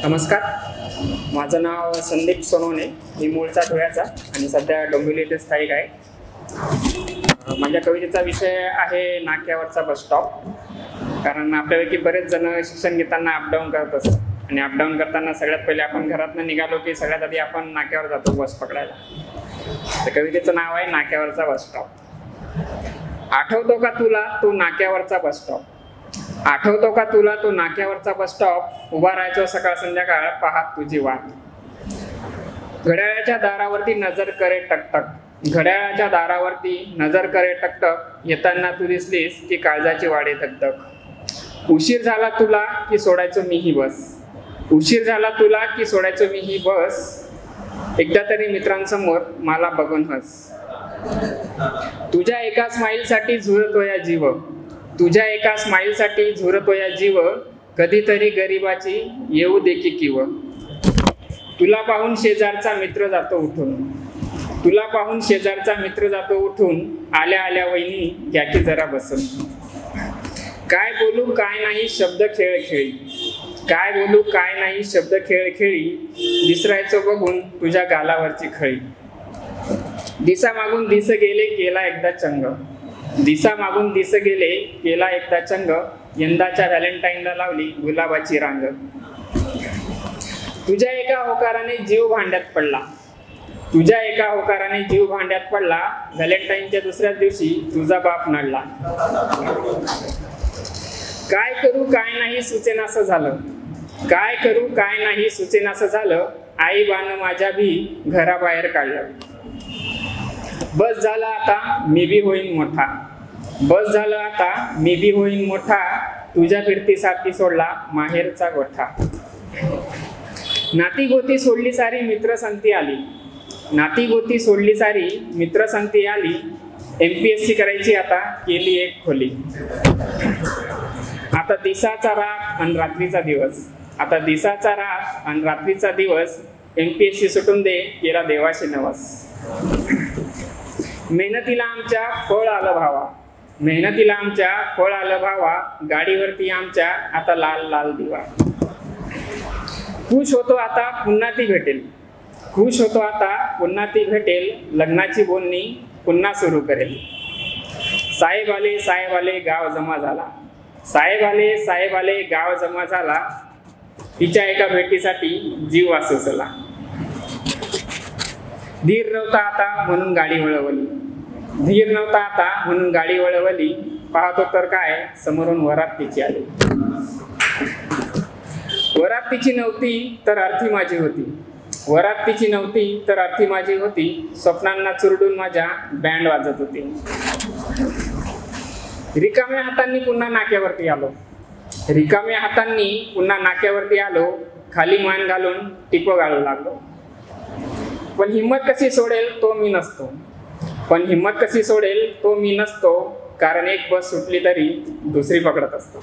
नमस्कार, माझं नाव संदीप सोनवणे. मी मूळचा धुळ्याचा आणि सध्या डोंबिवली येथे स्थायिक आहे. माझ्या कवितेचा विषय आहे नाक्यावरचा बस स्टॉप. कारण आपल्यापैकी बरेच जण शिक्षण घेताना अपडाऊन करत असतात आणि अपडाऊन करताना सगळ्यात पहिले आपण घरातनं निघालो की सगळ्यात आधी आपण नाक्यावर जातो बस पकडायला. तर कवितेचं नाव आहे नाक्यावरचा बस स्टॉप. आठवतो का तुला तो नाक्यावरचा बस स्टॉप? आठवतो का तुला तो नाक्यावरचा बस स्टॉप? उभा राहायचो सकाळ संध्याकाळ पाहत तुझी वाट. घड्याळाच्या दारावरती नजर करे टकटक, घड्याळाच्या दारावरती नजर करे टकटक. येताना तू दिसलीस की काळजाची वाढे धगधग. उशीर झाला तुला की सोडायचो मी ही बस, उशीर झाला तुला की सोडायचो मी ही बस. एकदा तरी मित्रांसमोर मला बघून हस. तुझ्या एका स्माईलसाठी झुरतो या जीव, तुझ्या एका स्माईलसाठी झुरतो या जीव. कधीतरी गरिबाची येऊ दे की किव. तुला पाहून शेजारचा मित्र जातो उठून, तुला पाहून शेजारचा मित्र जातो उठून. आल्या आल्या वहिनी घ्या की जरा बसून. काय बोलू काय नाही शब्द खेळ खेळी, काय बोलू काय नाही शब्द खेळ खेळी. विसरायचो बघून तुझ्या गालावरची खळी. दिसा मागून दिस गेले केला एकदा चंग, दिसा मागून दिस गेले केला एकदा चंग. यंदाच्या व्हॅलेंटाईनला लावली गुलाबाची रांग. तुझ्या एका होकाराने जीव भांड्यात पडला, तुझ्या एका होकाराने जीव भांड्यात पडला. व्हॅलेंटाईनच्या दुसऱ्याच दिवशी तुझा बाप नडला. काय करू काय नाही सुचेनासं झालं, काय करू काय नाही सुचेनासं झालं. आई बानं माझ्या भी घराबाहेर काढलं. बस झालं आता मी बी होईन मोठा, बस झालं आता मी बी होईन मोठा. तुझ्या फिरतीसाठी सोडला माहेरचा गोठा. नाती गोती सोडली सारी मित्र संगती आली, नाती गोती सोडली सारी मित्र संगती आली. MPSC करायची आता केली एक खोली. आता दिसाचा रात आणि रात्रीचा दिवस, आता दिसाचा रात आणि रात्रीचा दिवस. MPSC सुटून दे केला देवाशी नवस. मेहनतीला आमच्या फळ आलं भावा, मेहनतीला आमच्या फळ आलं भावा. गाडीवरती आमच्या आता लाल लाल दिवा. खुश होतो आता पुन्हा ती भेटेल, खुश होतो आता पुन्हा ती भेटेल. लग्नाची बोलणी पुन्हा सुरू करेल. साहेब आले साहेब आले गाव जमा झाला, साहेब आले साहेब आले गाव जमा झाला. तिच्या एका भेटीसाठी जीव वासुसला. धीर नव्हता आता म्हणून गाडी वळवली, धीर नव्हता आता म्हणून गाडी वळवली. पाहतो तर काय समोरून वरात तिची आली. वरात तिची नव्हती तर अर्थी माझी होती, वरात तिची नव्हती तर अर्थी माझी होती. स्वप्नांना चुरडून माझ्या बँड वाजत होती. रिकाम्या हातांनी पुन्हा नाक्यावरती आलो, रिकाम्या हातांनी पुन्हा नाक्यावरती आलो. खाली मान घालून टिपो गाळू लागलो. पण हिम्मत कशी सोडेल तो मी नसतो, पण हिम्मत कशी सोडेल तो मी नसतो. कारण एक बस सुटली तरी दुसरी पकडत असतो.